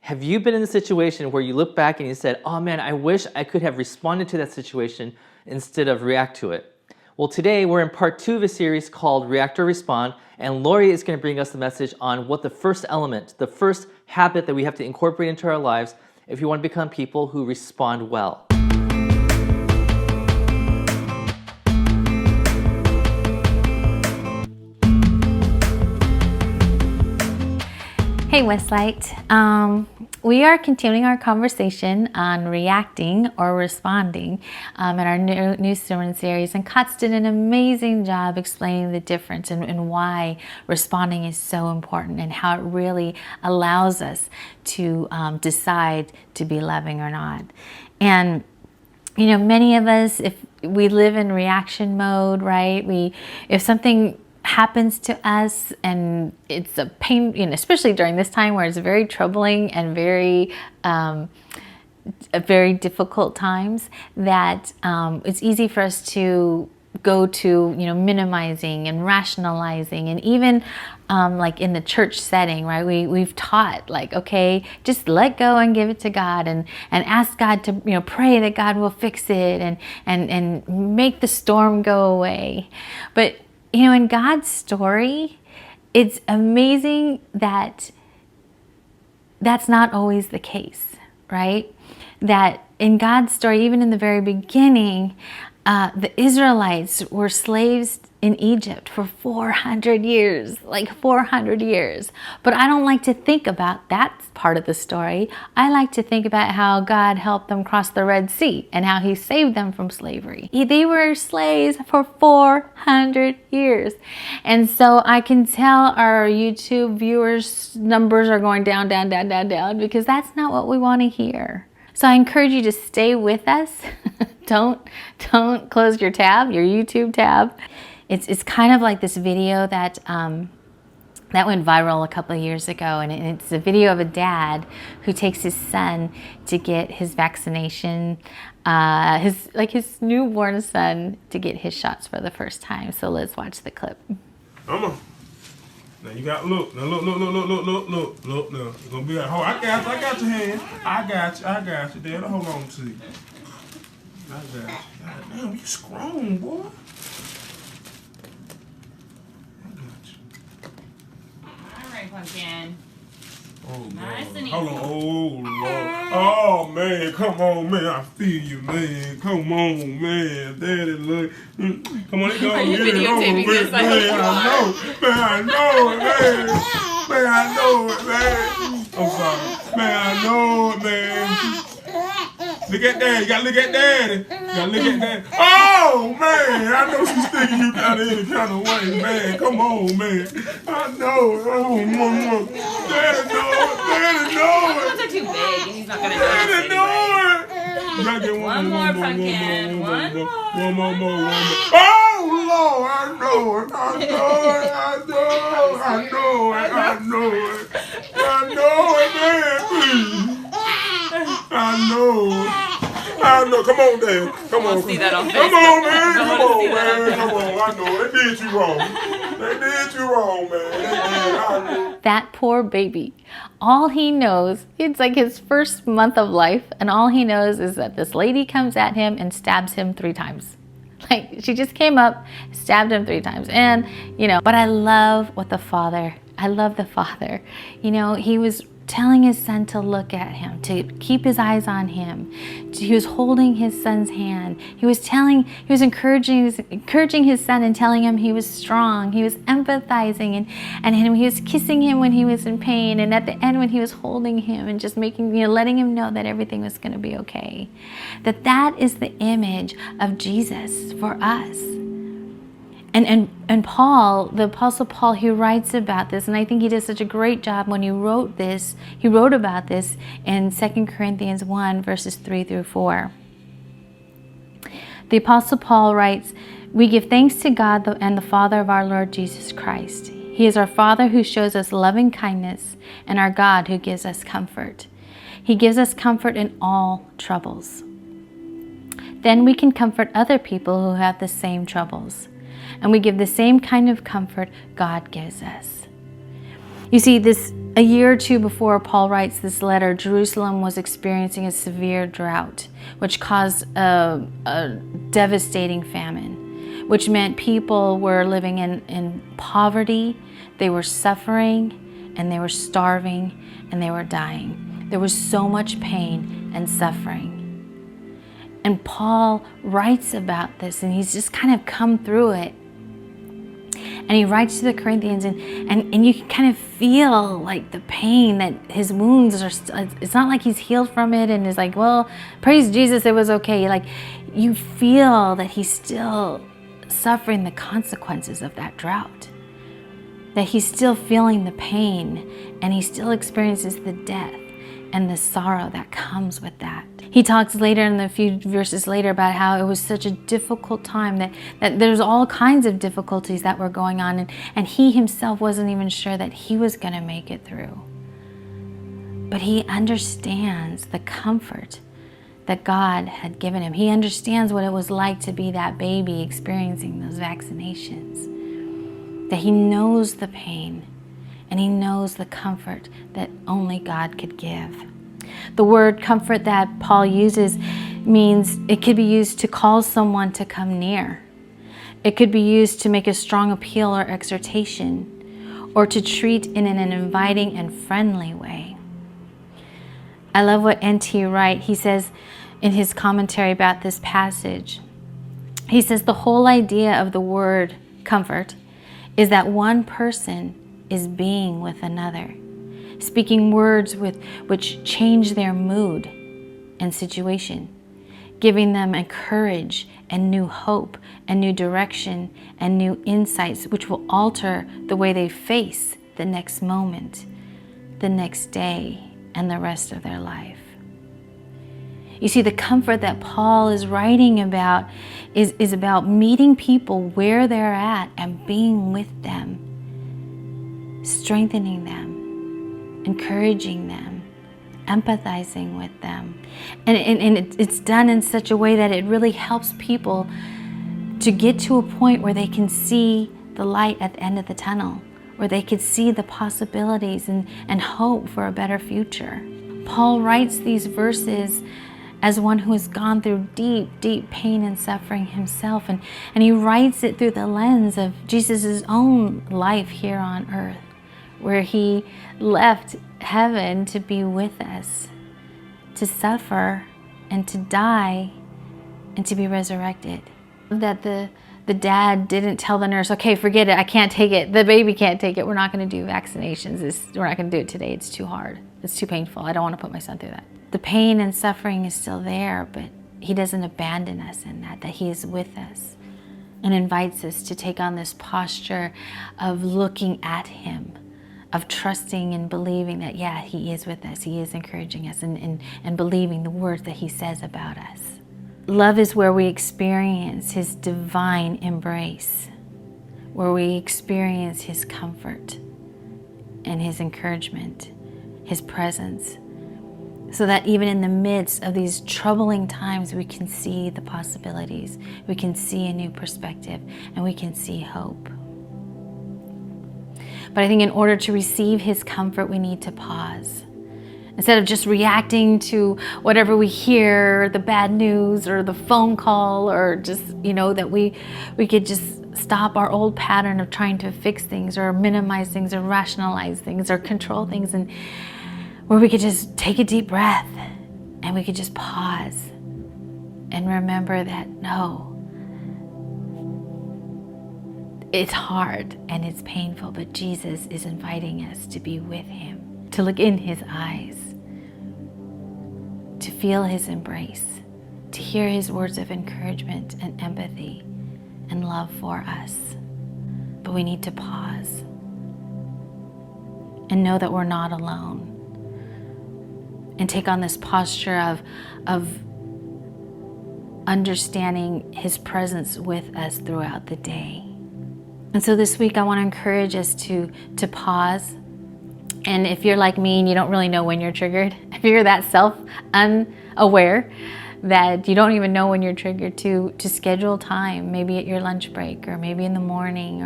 Have you been in a situation where you look back and you said, oh man, I wish I could have responded to that situation instead of react to it? Well, today we're in part 2 of a series called React or Respond, and Lori is going to bring us the message on what the first element, the first habit that we have to incorporate into our lives if we want to become people who respond well. Hey Westlight, we are continuing our conversation on reacting or responding in our new sermon series, and Kotz did an amazing job explaining the difference and why responding is so important and how it really allows us to decide to be loving or not. And you know, many of us, if we live in reaction mode, right? If something happens to us and it's a pain, you know, especially during this time where it's very troubling and very difficult times, that it's easy for us to go to, you know, minimizing and rationalizing, and even like in the church setting, right? We've taught like, okay, just let go and give it to God, and ask God to, you know, pray that God will fix it and make the storm go away. But you know, in God's story, it's amazing that that's not always the case, right? That in God's story, even in the very beginning, the Israelites were slaves in Egypt for 400 years, like 400 years. But I don't like to think about that part of the story. I like to think about how God helped them cross the Red Sea and how he saved them from slavery. They were slaves for 400 years. And so I can tell our YouTube viewers numbers are going down, down, down, down, down, because that's not what we want to hear. So I encourage you to stay with us. Don't close your tab, your YouTube tab. It's kind of like this video that that went viral a couple of years ago, and it's a video of a dad who takes his son to get his vaccination, his newborn son, to get his shots for the first time. So let's watch the clip. Come on. Now you got look. Now look. Now it's gonna be like, hold. I got your hand. I got you. Dad, hold on to you. I got you. God damn, you strong, boy. I got you. All right, Pumpkin. Oh, Nice Lord. and Hold on. easy. Oh, Lord. Oh, man. Come on, man. I feel you, man. Come on, man. Daddy, look. Come on, let go. Are you Get it videotaping over with, this? I hope you man. are. I know it, man. Man, I know it, man. I'm sorry. Man, I know it, man. Look at Daddy. You gotta look at Daddy. You gotta look at Daddy. Oh, man. I know she's thinking you kind of any kind of way, man. Come on, man. I know it. Oh, mama. Daddy know it. Daddy know it. Those are too big, and he's not gonna notice Daddy know anyway. it. You gotta get One more, Pumpkin. One more. Oh, Lord. I know it. Man. Please. I know. Come on, Dad. Come on. See that on Come Facebook. on, man. I Come wanna on, see that on man. Come on. I know. They did you wrong. I know. That poor baby. All he knows, it's like his first month of life, and all he knows is that this lady comes at him and stabs him 3 times. Like, she just came up, stabbed him 3 times. And, you know, but I love the Father. You know, he was telling his son to look at him, to keep his eyes on him. He was holding his son's hand. He was encouraging his son and telling him he was strong. He was empathizing and he was kissing him when he was in pain. And at the end, when he was holding him and just making, you know, letting him know that everything was going to be okay. That is the image of Jesus for us. And Paul, the Apostle Paul, he writes about this, and I think he did such a great job when he wrote this. He wrote about this in 2 Corinthians 1, verses 3 through 4. The Apostle Paul writes, "We give thanks to God and the Father of our Lord Jesus Christ. He is our Father who shows us loving kindness, and our God who gives us comfort. He gives us comfort in all troubles. Then we can comfort other people who have the same troubles. And we give the same kind of comfort God gives us. You see, a year or two before Paul writes this letter, Jerusalem was experiencing a severe drought, which caused a devastating famine, which meant people were living in poverty, they were suffering, and they were starving, and they were dying. There was so much pain and suffering. And Paul writes about this, and he's just kind of come through it. And he writes to the Corinthians, and you can kind of feel like the pain that his wounds are, it's not like he's healed from it and is like, well, praise Jesus, it was okay. Like, you feel that he's still suffering the consequences of that drought, that he's still feeling the pain, and he still experiences the death and the sorrow that comes with that. He talks later in the few verses later about how it was such a difficult time, that there's all kinds of difficulties that were going on, and he himself wasn't even sure that he was going to make it through. But he understands the comfort that God had given him. He understands what it was like to be that baby experiencing those vaccinations, that he knows the pain and he knows the comfort that only God could give. The word comfort that Paul uses means it could be used to call someone to come near. It could be used to make a strong appeal or exhortation, or to treat in an inviting and friendly way. I love what N.T. Wright, he says in his commentary about this passage. He says the whole idea of the word comfort is that one person is being with another, speaking words which change their mood and situation, giving them courage and new hope and new direction and new insights which will alter the way they face the next moment, the next day, and the rest of their life. You see, the comfort that Paul is writing about is about meeting people where they're at and being with them, strengthening them, encouraging them, empathizing with them. And it's done in such a way that it really helps people to get to a point where they can see the light at the end of the tunnel, where they could see the possibilities and hope for a better future. Paul writes these verses as one who has gone through deep, deep pain and suffering himself. And he writes it through the lens of Jesus' own life here on earth, where he left heaven to be with us, to suffer and to die and to be resurrected. That the dad didn't tell the nurse, okay, forget it, I can't take it, the baby can't take it, we're not going to do vaccinations, we're not going to do it today, it's too hard, it's too painful, I don't want to put my son through that. The pain and suffering is still there, but he doesn't abandon us in that he is with us and invites us to take on this posture of looking at him, of trusting and believing that, yeah, he is with us, he is encouraging us, and believing the words that he says about us. Love is where we experience his divine embrace, where we experience his comfort and his encouragement, his presence, so that even in the midst of these troubling times, we can see the possibilities, we can see a new perspective, and we can see hope. But I think in order to receive his comfort, we need to pause. Instead of just reacting to whatever we hear, the bad news or the phone call, or just, that we could just stop our old pattern of trying to fix things or minimize things or rationalize things or control things, and where we could just take a deep breath and we could just pause and remember that, no, it's hard and it's painful, but Jesus is inviting us to be with him, to look in his eyes, to feel his embrace, to hear his words of encouragement and empathy and love for us. But we need to pause and know that we're not alone, and take on this posture of understanding his presence with us throughout the day. And so this week I want to encourage us to pause. And if you're like me and you don't really know when you're triggered, if you're that self-unaware that you don't even know when you're triggered, to schedule time, maybe at your lunch break or maybe in the morning,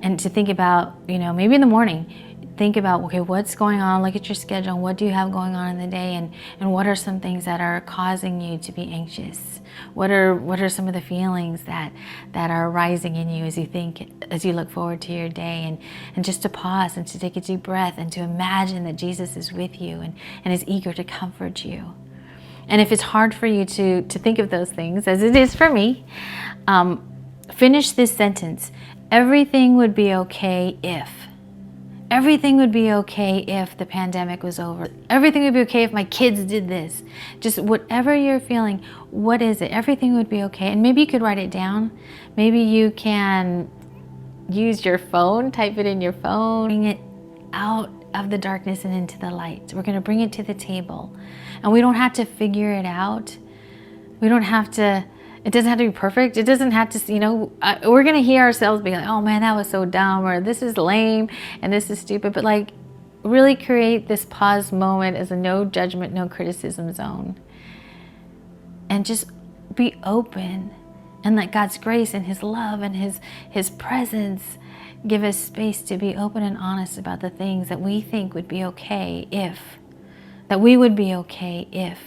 and to think about, maybe in the morning, think about, okay, what's going on? Look at your schedule. And what do you have going on in the day? And what are some things that are causing you to be anxious? What are some of the feelings that are rising in you as you look forward to your day? And just to pause and to take a deep breath and to imagine that Jesus is with you and is eager to comfort you. And if it's hard for you to think of those things, as it is for me, finish this sentence. Everything would be okay if. Everything would be okay if the pandemic was over. Everything would be okay if my kids did this. Just whatever you're feeling, what is it? Everything would be okay. And maybe you could write it down. Maybe you can use your phone, type it in your phone, bring it out of the darkness and into the light. We're going to bring it to the table. And we don't have to figure it out. We don't have to, it doesn't have to be perfect. It doesn't have to, we're going to hear ourselves be like, oh man, that was so dumb, or this is lame, and this is stupid. But like, really create this pause moment as a no judgment, no criticism zone. And just be open and let God's grace and His love and His presence give us space to be open and honest about the things that we think would be okay if, that we would be okay if,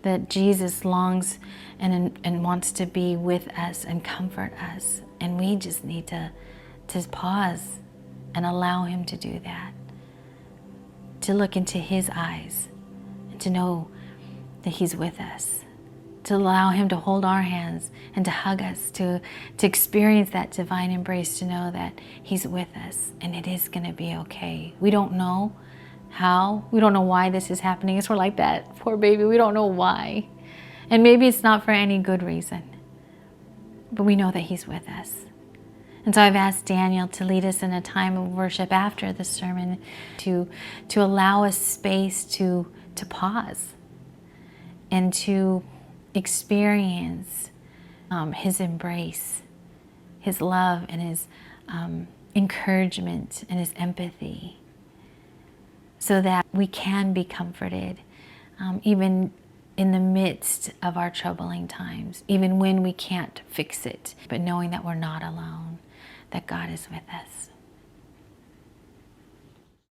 that Jesus longs and wants to be with us and comfort us. And we just need to pause and allow Him to do that, to look into His eyes and to know that He's with us, to allow Him to hold our hands and to hug us, to experience that divine embrace, to know that He's with us and it is going to be okay. We don't know how, we don't know why this is happening. It's more like that poor baby, we don't know why. And maybe it's not for any good reason, but we know that He's with us. And so I've asked Daniel to lead us in a time of worship after the sermon, to allow us space to pause and to experience His embrace, His love, and His encouragement and His empathy, so that we can be comforted even in the midst of our troubling times, even when we can't fix it, but knowing that we're not alone, that God is with us.